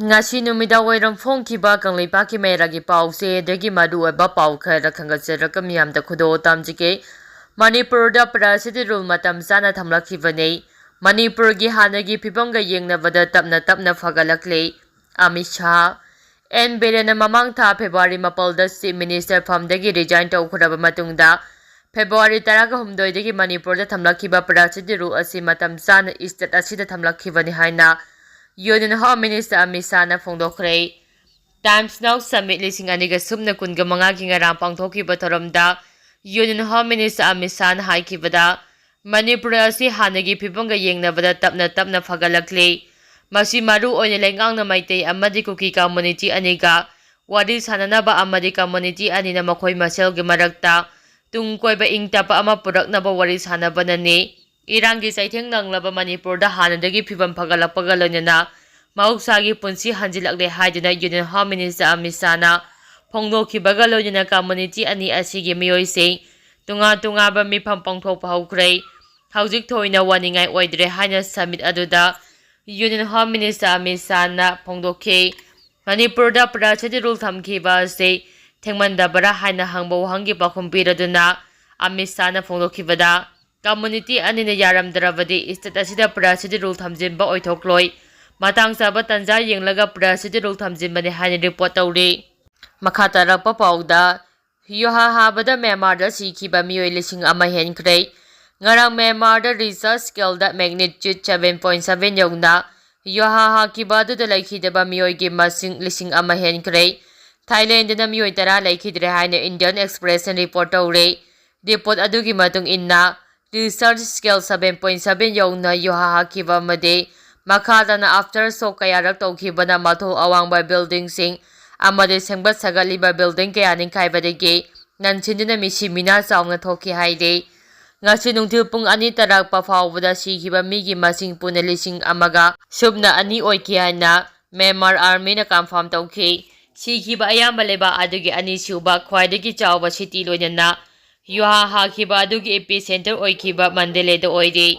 Ngasi numidawairam phongkiba kanglipaki mairagi pause dagi madu oiba pau khara khangatsaraka miyamda khudo tamjike Manipur da PR rule matam chana thamlakhibane Manipur gi hanagi phibamga yengnabada tapna phagalakle Amit Shah and Berena mamang tha February mapalda Chief Minister famdagi resign tawkhuraba matungda February 13 dagi Manipur da thamlakhiba PR rule asi matam chana state asida thamlakhibani haina Union Home Minister Amit Shah na phongdoklakle Times Now Summit lising aniga sumna kunga mga gingarang pangthokiba thoramda Union Home Minister Amit Shah na haikibada Manipur asi hanagi phibamga yengnabada tapna phagalakle masi maru oina lengang na maitei amadi kuki community aniga wadi sananaba amadi community anina makhoi masel gi marakta tungkoiba ingtapa ama puraknaba wari sanabanani Irangi saitheng nanglaba Manipur da hanadagi phibam phagalakpaga loinana mahuksagi punsi hanjilakle haiduna Union Home Minister Amit Shah na phongdokhibaga loinana community ani asigi miyoising tungaba mifam pangthokpa haukhre haujik thoina waningai oidre haina summit aduda Union Home Minister Amit Shah na phongdokhe Manipur da PR rule thamkhiba ase thengmandabara haina hangba wahangi pakhum piraduna Amit Shah na phongdokhibada Community anina yaramdarabadi state asida PR rule thamjinba oithokloi matang saba tanja yenglaga PR rule thamjinbani haina report tawri makhatarapa pauda Yuwa habada Myanmar da sikhiba miyoi lising ama henkre ngarang Myanmar da research scale da magnitude 7.7 yongna Yuwa hakiba da laikhidaba miyoi gi masing lising ama henkre Thailand na miyoi tara laikhidre haina Indian Express report tawri report adugi matung inna research scale 7.7 yongna Yuwa hakiba made makadana aftershock kayarak tawkhibana matho awangba building sing amade sengbat sagaliba building kaya ningkaibadagi nanchindina misi mina chaungna thoki haide ngasi nungthil pung ani tarak pa fawbada sikhiba migi masing puna lising amaga subna ani oiki haina Myanmar army na confirm tawki sikhiba ayamba leba adugi ani suba khwaidagi chawba city loinana Yuwa hakiba adugi epicenter oikiba Mandalay da oide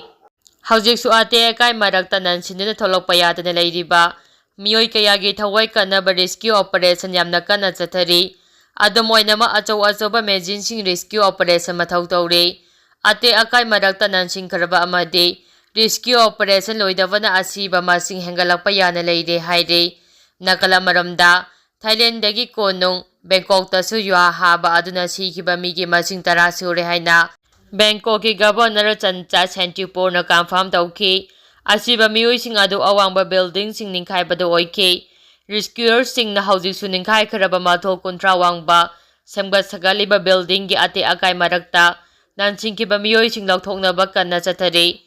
Haujik su ate kai marakta nanchindina tholokpa yadana leiriba miyoi kayagi thawai kanaba rescue operation yamna kana chathari adom oinama achauba emergency rescue operation mathau tawre ate akai marakta nansing kharaba amade rescue operation loidabana asiba masing hengalakpa yana leire haire nakala maramda Thailand dagi konung Bangkok tasu Yuwa haba aduna sikhiba migi masing tara sure haina Bangkok ki governor Chancha Santipur na confirm tawki asiba miyoi sing adu awangba building sing ningkhaibada oike rescuers sing na haujik su ningkhai kharaba mathol kontra wangba semgat sagaliba building gi ate akai marakta nansingkiba miyoi sing laukthoknaba kanna chathari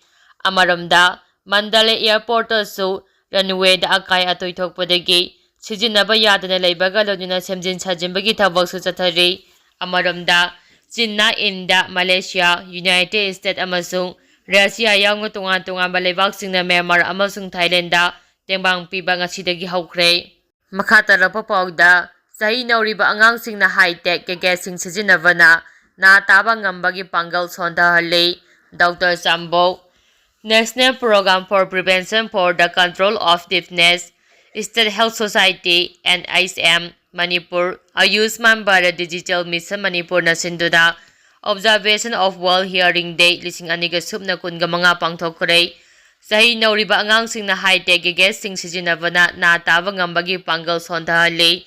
amaramda Mandalay airport su runway da akai atoithokpadagi sijinaba yadana leibaga lonina semjin sajinbagi thabak su chathari amaramda China, India, Malaysia, United States amasung Russia yawnga tungan balebaksingna Myanmar amasung Thailand da tengbang piba ngasidagi haukhre makhatarapa pauda sahi nauriba angangsingna high-tech gagasing sijinabana na taba ngambagi pangal sondhahalle Dr. Sambo National Program for Prevention for the Control of Deafness State Health Society NISM Manipur Ayushman Bharat Digital Mission Manipur na sinduda Observation of World Hearing Day lising aniga subna kunga mga pangthokre sahi nauriba angangsing na high-tech gagasing sijinabana na taba ngambagi panggal sondhahalle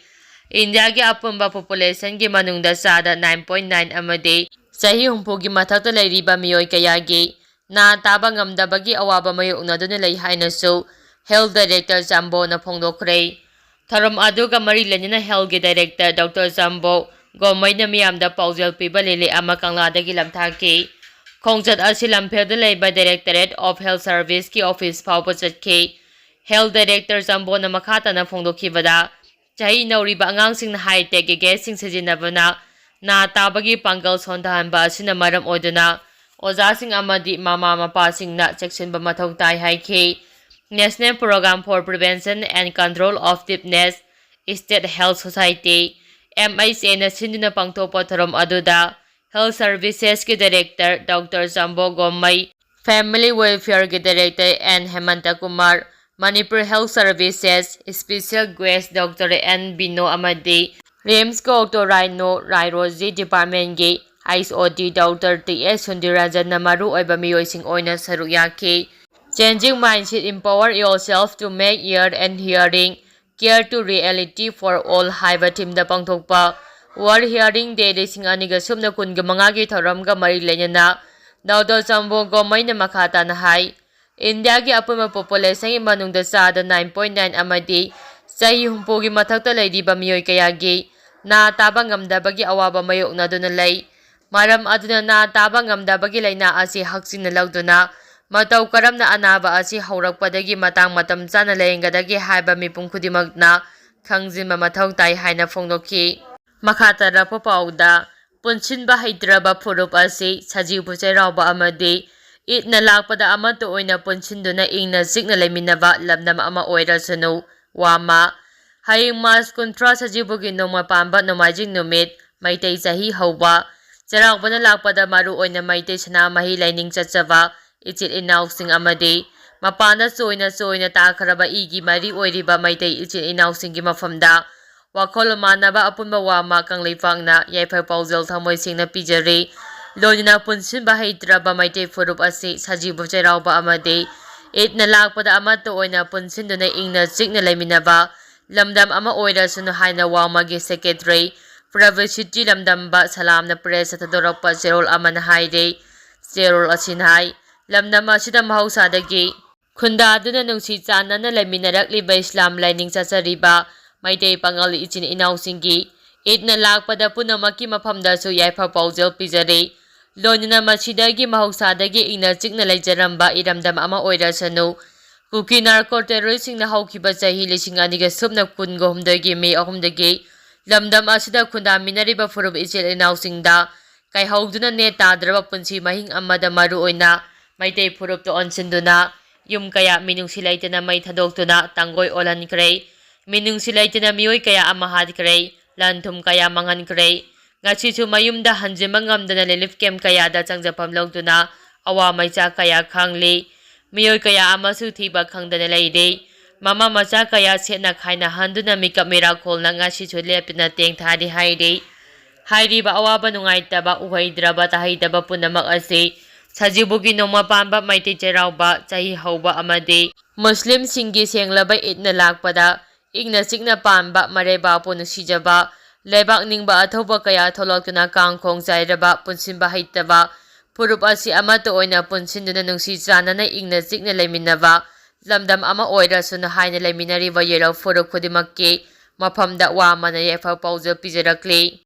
India gi apumba population gi manungda sada 9.9 amade sahi humpugi mathakta leiriba miyoi kayagi na taba ngamdabagi awaba mayoknaduna lei hainasu Health Director Sambo na phongdoklakle Tharam aduga mari lenina Health Director Dr. Sambo gomai na miyamda paujal piba lele ama kangladagi lamthaki khongjat asi lampheda leiba Directorate of Health Service ki office phawba chatke Health Director Sambo na makhata na phongdokhibada chahi nauriba angangsing na high-tech gagasing sijinabana na tabagi panggal sondhahanba asina maram oduna ojasing amadi mama mapasing na cheksinba mathau tai haike National Program for Prevention and Control of Deafness State Health Society MIC na sinduna pangthopa tharam aduda Health Services ki Director Dr. Sambo Gomai Family Welfare ki Director N Hemanta Kumar Manipur Health Services Special Guest Dr. N. Bino amadi RIMS Dr. Rhino Rairoji Department gi ISOD Dr. T.S. Sundirajan na maru oiba miyoising oina saruk yaki. Changing mindset, empower yourself to make ear and hearing care to reality for all haiba teamda pangthokpa World Hearing Day lising aniga sumna kunga mangagi thoramga mari lenyana Naudo Sambo Gomaina Makata na hai India gi apuma population gi manungda sada 9.9 amadi sahi humpo gi mathakta leidiba miyoi kaya gi na taba ngamdabagi awaba mayokna duna lei maram aduna na taba ngamdabagi laina asi haksin lagduna matau karamna anaba asi haurakpadagi matang matam chana leyengadagi haiba mipum khudimakna khangjinba mathau tai haina phongdokhi makhata rapa pauda punchinba haidraba phurup asi sajibu chairauba amadi itna lakpada amato oina punchinduna ingna sikna leminaba labnam ama oirasunu wama haying mas kontra sajibugi noma pamba nomajing numit maitei sahi hauba charakbana lakpada maru oina maitei sana mahi laining chachaba ichit inausing amadi mapana soina takharaba igi mari oiriba maitei ichit inausing gi mafamda wakhol manaba apunba wama kanglipangna yaifai paujal thamoi singna pijari Lojina punsinba haitraba maitei furup asi sajibu chairauba amadi itna lakpada amato oina punsinduna ingna chikna leiminaba lamdam ama oirasunu haina wamagi secretary Privacy lamdamba salamna press atadorapa zerol amana haide zerol asinhai lamdam asida mahausadagi khunda aduna nungsi chanana leiminarakliba Islam laining chachariba maitei pangali ichin inausingi itna lakpada punamaki mafamdasu yaifa paujal pijari Lonina masidagi mahausadagi ingna chikna leijaramba iramdam ama oirasanu kuki narco terroristing na haukiba chahi lising aniga subna kungo humdagi me ahumdagi lamdam asida khunda minariba furup ichil inausingda kai hauduna ne tadraba punsi mahing amada maru oina maitei furup to onsinduna yum kaya minungsi laitana mai thadoktuna tangoi olan krei minungsi laitana mioi kaya amahad krei lanthum kaya mangan krei Ngasisu mayumda hanjima ngamdana relief camp kaya da changjapam logduna awa maicha kaya khangli miyoi kaya amasu thiba khangdana leide mama macha kaya setna khaina handuna mikap mera kholna ngasisu lepna teng thadi haide hairiba awaba nungaitaba uhaidraba tahaidaba punamak ase sajibugi noma pamba maite cherauba chahi hauba amade muslim singi senglaba itna lakpada igna sikna pamba mareba ponu sijaba Lebak ningba athoba kaya tholokna kangkhong jairaba punsinba haitaba purup asi amato oina punsinduna nungsi chanana ingna sikna leiminaba lamdam ama oirasuna haina leiminariba yero furup khudimakki mafamda wamana yefa pauja pijarakli